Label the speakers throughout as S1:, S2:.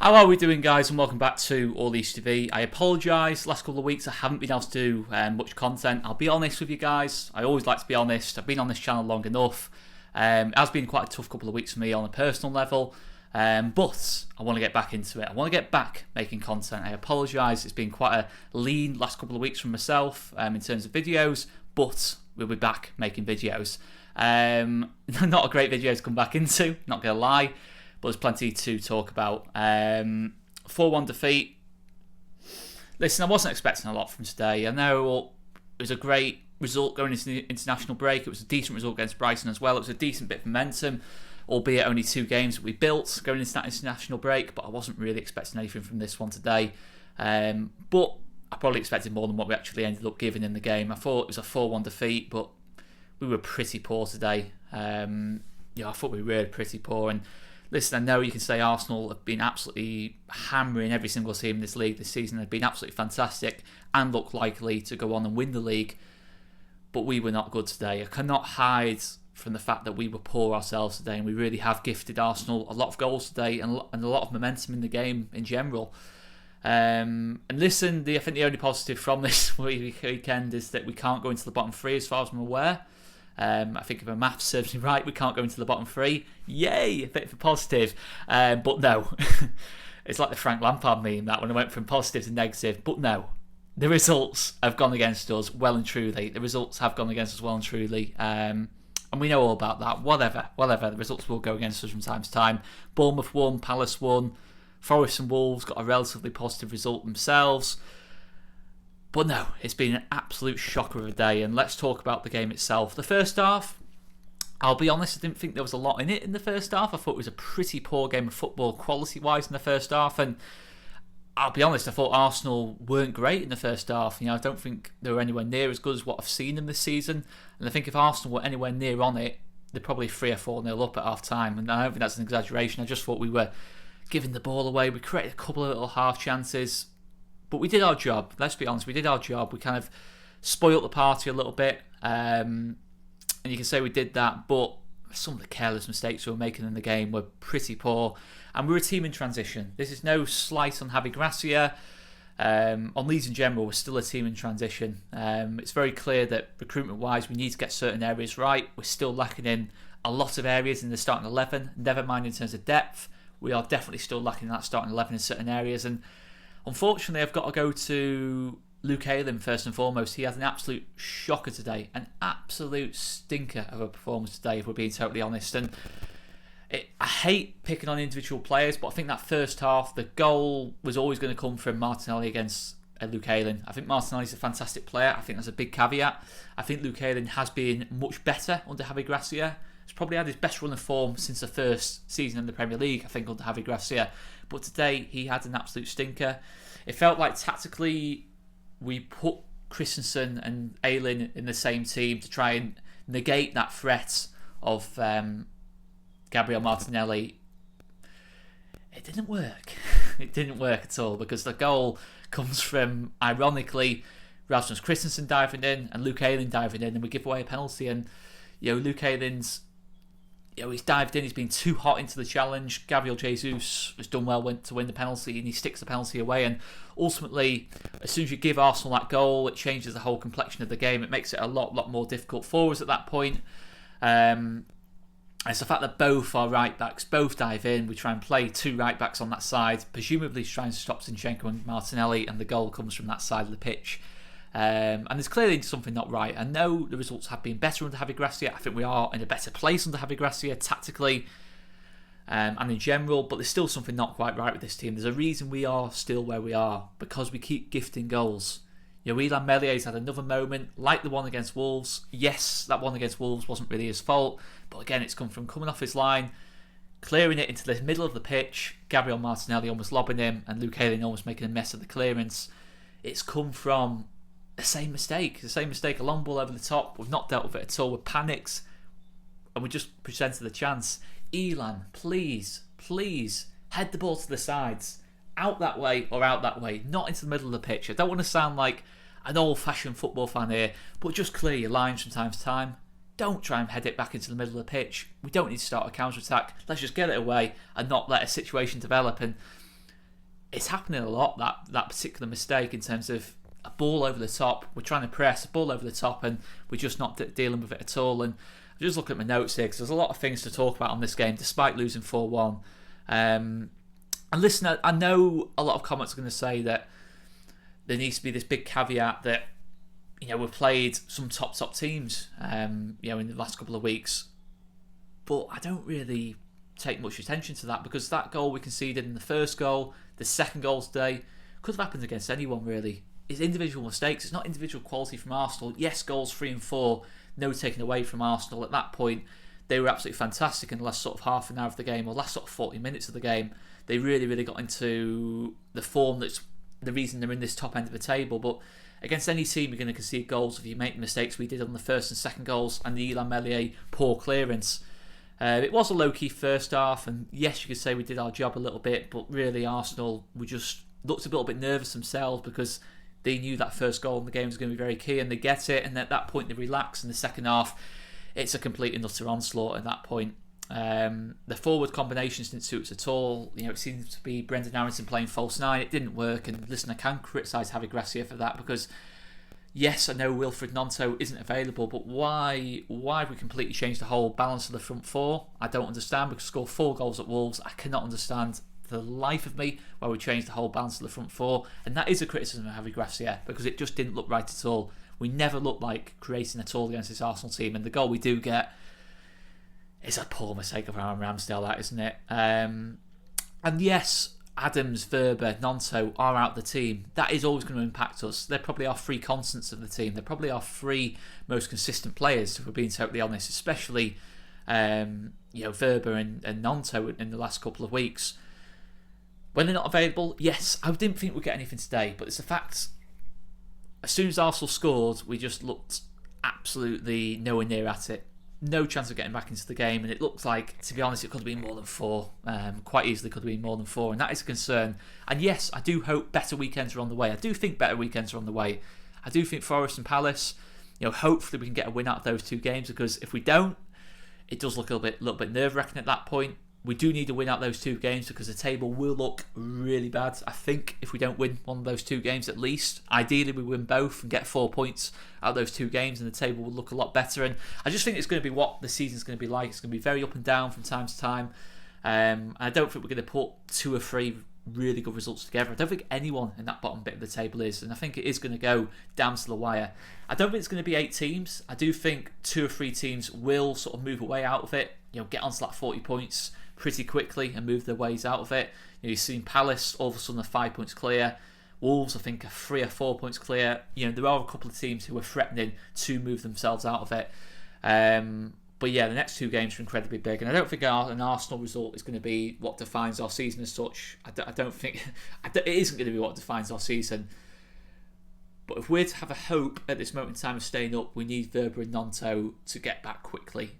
S1: How are we doing, guys, and welcome back to All Leeds TV. I apologise, last couple of weeks I haven't been able to do much content. I'll be honest with you guys, I always like to be honest. I've been on this channel long enough. It has been quite a tough couple of weeks for me on a personal level, but I want to get back into it. I want to get back making content. I apologise, it's been quite a lean last couple of weeks from myself in terms of videos, but we'll be back making videos. Not a great video to come back into, not going to lie. But there's plenty to talk about. 4-1 defeat. Listen, I wasn't expecting a lot from today. I know it was a great result going into the international break. It was a decent result against Brighton as well. It was a decent bit of momentum, albeit only 2 games that we built going into that international break. But I wasn't really expecting anything from this one today. But I probably expected more than what we actually ended up giving in the game. I thought it was a 4-1 defeat, but we were pretty poor today. I thought we were pretty poor. And listen, I know you can say Arsenal have been absolutely hammering every single team in this league this season. They've been absolutely fantastic and look likely to go on and win the league. But we were not good today. I cannot hide from the fact that we were poor ourselves today, and we really have gifted Arsenal a lot of goals today and a lot of momentum in the game in general. And listen, I think the only positive from this weekend is that we can't go into the bottom 3 as far as I'm aware. I think if my maths serves me right, we can't go into the bottom 3. Yay, a bit of a positive. But no, it's like the Frank Lampard meme, that when I went from positive to negative. But no, the results have gone against us well and truly. The results have gone against us well and truly. And we know all about that. Whatever, the results will go against us from time to time. Bournemouth won, Palace won, Forest and Wolves got a relatively positive result themselves. But no, it's been an absolute shocker of a day, and let's talk about the game itself. The first half, I'll be honest, I didn't think there was a lot in it in the first half. I thought it was a pretty poor game of football quality-wise in the first half, and I'll be honest, I thought Arsenal weren't great in the first half. I don't think they were anywhere near as good as what I've seen them this season, and I think if Arsenal were anywhere near on it, they're probably 3 or 4-0 up at half-time, and I don't think that's an exaggeration. I just thought we were giving the ball away. We created a couple of little half chances. But we did our job, let's be honest, we did our job. We kind of spoilt the party a little bit, and you can say we did that, but some of the careless mistakes we were making in the game were pretty poor, and we were a team in transition. This is no slight on Javi Gracia. On Leeds in general, we're still a team in transition. It's very clear that recruitment-wise, we need to get certain areas right. We're still lacking in a lot of areas in the starting 11, never mind in terms of depth. We are definitely still lacking in that starting 11 in certain areas, and unfortunately, I've got to go to Luke Ayling first and foremost. He had an absolute shocker today, an absolute stinker of a performance today, if we're being totally honest. And I hate picking on individual players, but I think that first half, the goal was always going to come from Martinelli against Luke Ayling. I think Martinelli's a fantastic player. I think that's a big caveat. I think Luke Ayling has been much better under Javi Gracia. He's probably had his best run of form since the first season in the Premier League, I think, under Javi Gracia. But today, he had an absolute stinker. It felt like tactically we put Christensen and Ayling in the same team to try and negate that threat of Gabriel Martinelli. It didn't work. It didn't work at all, because the goal comes from, ironically, Rasmus Christensen diving in and Luke Ayling diving in, and we give away a penalty. And Luke Ayling's, he's dived in, he's been too hot into the challenge. Gabriel Jesus has done well to win the penalty, and he sticks the penalty away. And ultimately, as soon as you give Arsenal that goal, it changes the whole complexion of the game. It makes it a lot more difficult for us at that point. It's the fact that both our right backs both dive in. We try and play 2 right backs on that side, presumably trying to stop Zinchenko and Martinelli, and the goal comes from that side of the pitch. And there's clearly something not right. I know the results have been better under Javi Gracia. I think we are in a better place under Javi Gracia tactically and in general, but there's still something not quite right with this team. There's a reason we are still where we are, because we keep gifting goals. Illan Mellier's had another moment like the one against Wolves. Yes, that one against Wolves wasn't really his fault, but again, it's come from coming off his line, clearing it into the middle of the pitch, Gabriel Martinelli almost lobbing him, and Luke Ayling almost making a mess of the clearance. It's come from the same mistake, a long ball over the top. We've not dealt with it at all. We're panicked, and we just presented the chance. Illan, please head the ball to the sides, out that way or out that way, not into the middle of the pitch. I don't want to sound like an old-fashioned football fan here, but just clear your lines from time to time. Don't try and head it back into the middle of the pitch. We don't need to start a counter-attack. Let's just get it away and not let a situation develop. And it's happening a lot, that particular mistake in terms of a ball over the top. We're trying to press a ball over the top and we're just not dealing with it at all. And I'm just looking at my notes here because there's a lot of things to talk about on this game despite losing 4-1. And listen, I know a lot of comments are going to say that there needs to be this big caveat that, you know, we've played some top teams, you know, in the last couple of weeks. But I don't really take much attention to that because that goal we conceded in the first goal, the second goal today, could have happened against anyone really. It's individual mistakes. It's not individual quality from Arsenal. Yes, goals 3 and 4, no taken away from Arsenal. At that point, they were absolutely fantastic in the last sort of half an hour of the game, or last sort of 40 minutes of the game. They really got into the form that's the reason they're in this top end of the table. But against any team, you're going to concede goals if you make the mistakes we did on the first and second goals and the Elan Meslier poor clearance. It was a low-key first half, and yes, you could say we did our job a little bit, but really Arsenal just looked a little bit nervous themselves because they knew that first goal in the game was going to be very key, and they get it, and at that point they relax. In the second half, it's a complete and utter onslaught at that point. The forward combinations didn't suit us at all. You know, it seemed to be Brendan Harrison playing false 9. It didn't work, and listen, I can criticise Javi Gracia for that because yes, I know Wilfred Gnonto isn't available, but why have we completely changed the whole balance of the front four? I don't understand, because we scored 4 goals at Wolves. I cannot understand for the life of me why we changed the whole balance of the front four, and that is a criticism of Javi Gracia because it just didn't look right at all. We never looked like creating at all against this Arsenal team, and the goal we do get is a poor mistake of Aaron Ramsdale, that, isn't it? And yes, Adams, Verber, Gnonto are out the team. That is always going to impact us. They're probably our 3 constants of the team. They're probably our 3 most consistent players, if we're being totally honest, especially you know, Verber and Gnonto in the last couple of weeks. When they're not available, yes, I didn't think we'd get anything today, but it's a fact. As soon as Arsenal scored, we just looked absolutely nowhere near at it. No chance of getting back into the game, and it looked like, to be honest, it could have been more than 4. Quite easily could have been more than 4, and that is a concern. And yes, I do hope better weekends are on the way. I do think better weekends are on the way. I do think Forest and Palace, you know, hopefully we can get a win out of those 2 games, because if we don't, it does look a little bit nerve-wracking at that point. We do need to win out those 2 games because the table will look really bad, I think, if we don't win one of those 2 games at least. Ideally, we win both and get 4 points out of those 2 games, and the table will look a lot better. And I just think it's going to be what the season's going to be like. It's going to be very up and down from time to time. I don't think we're going to put 2 or 3 really good results together. I don't think anyone in that bottom bit of the table is, and I think it is going to go down to the wire. I don't think it's going to be 8 teams. I do think 2 or 3 teams will sort of move away out of it, you know, get onto that 40 points pretty quickly and move their ways out of it. You know, you've seen Palace all of a sudden are 5 points clear. Wolves, I think, are 3 or 4 points clear. You know, there are a couple of teams who are threatening to move themselves out of it. But yeah, the next 2 games are incredibly big, and I don't think an Arsenal result is going to be what defines our season as such. I don't think it isn't going to be what defines our season. But if we're to have a hope at this moment in time of staying up, we need Verber and Gnonto to get back quickly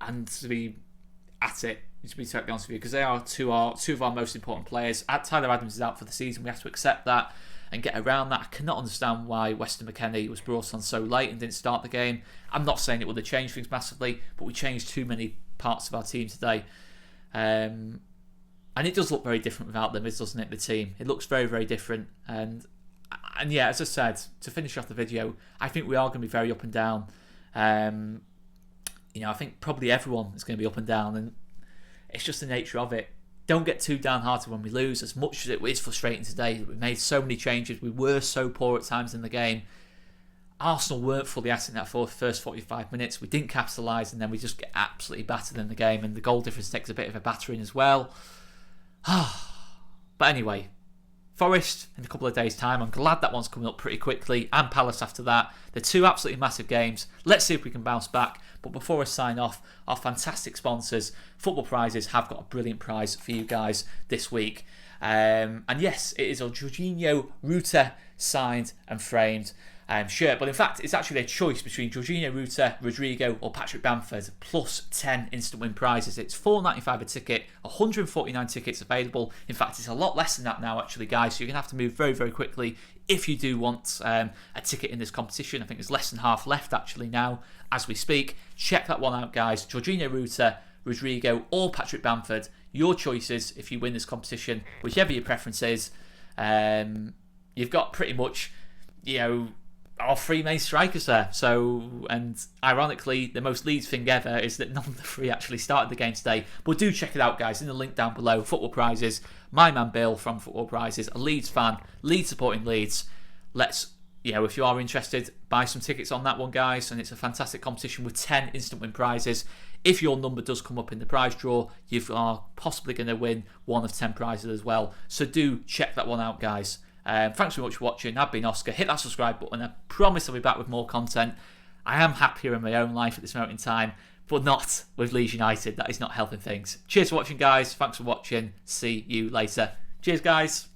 S1: and to be at it, to be totally honest with you, because they are two of our most important players. Tyler Adams is out for the season. We have to accept that and get around that. I cannot understand why Weston McKennie was brought on so late and didn't start the game. I'm not saying it would have changed things massively, but we changed too many parts of our team today. And it does look very different without them, doesn't it, the team? It looks very different. And yeah, as I said, to finish off the video, I think we are going to be very up and down. You know, I think probably everyone is going to be up and down, and it's just the nature of it. Don't get too downhearted when we lose. As much as it is frustrating today, we made so many changes, we were so poor at times in the game. Arsenal weren't fully at it in that first 45 minutes. We didn't capitalise, and then we just get absolutely battered in the game, and the goal difference takes a bit of a battering as well. But anyway, Forest in a couple of days' time. I'm glad that one's coming up pretty quickly, and Palace after that. They're 2 absolutely massive games. Let's see if we can bounce back. But before I sign off, our fantastic sponsors, Football Prizes, have got a brilliant prize for you guys this week. And yes, it is a Jorginho Ruta signed and framed shirt. But in fact, it's actually a choice between Jorginho Ruta, Rodrigo or Patrick Bamford, plus 10 instant win prizes. It's $4.95 a ticket, 149 tickets available. In fact, it's a lot less than that now, actually, guys. So you're going to have to move very quickly if you do want a ticket in this competition. I think there's less than half left, actually, now as we speak. Check that one out, guys. Jorginho Ruta, Rodrigo or Patrick Bamford. Your choices if you win this competition, whichever your preference is. You've got pretty much, our three main strikers there. So, and ironically, the most Leeds thing ever is that none of the three actually started the game today. But do check it out, guys, in the link down below. Football Prizes. My man Bill from Football Prizes, a Leeds fan, Leeds supporting Leeds. Let's, if you are interested, buy some tickets on that one, guys. And it's a fantastic competition with 10 instant win prizes. If your number does come up in the prize draw, you are possibly going to win one of 10 prizes as well. So do check that one out, guys. Thanks very much for watching. I've been Oscar. Hit that subscribe button. I promise I'll be back with more content. I am happier in my own life at this moment in time, but not with Leeds United. That is not helping things. Cheers for watching, guys. Thanks for watching. See you later. Cheers, guys.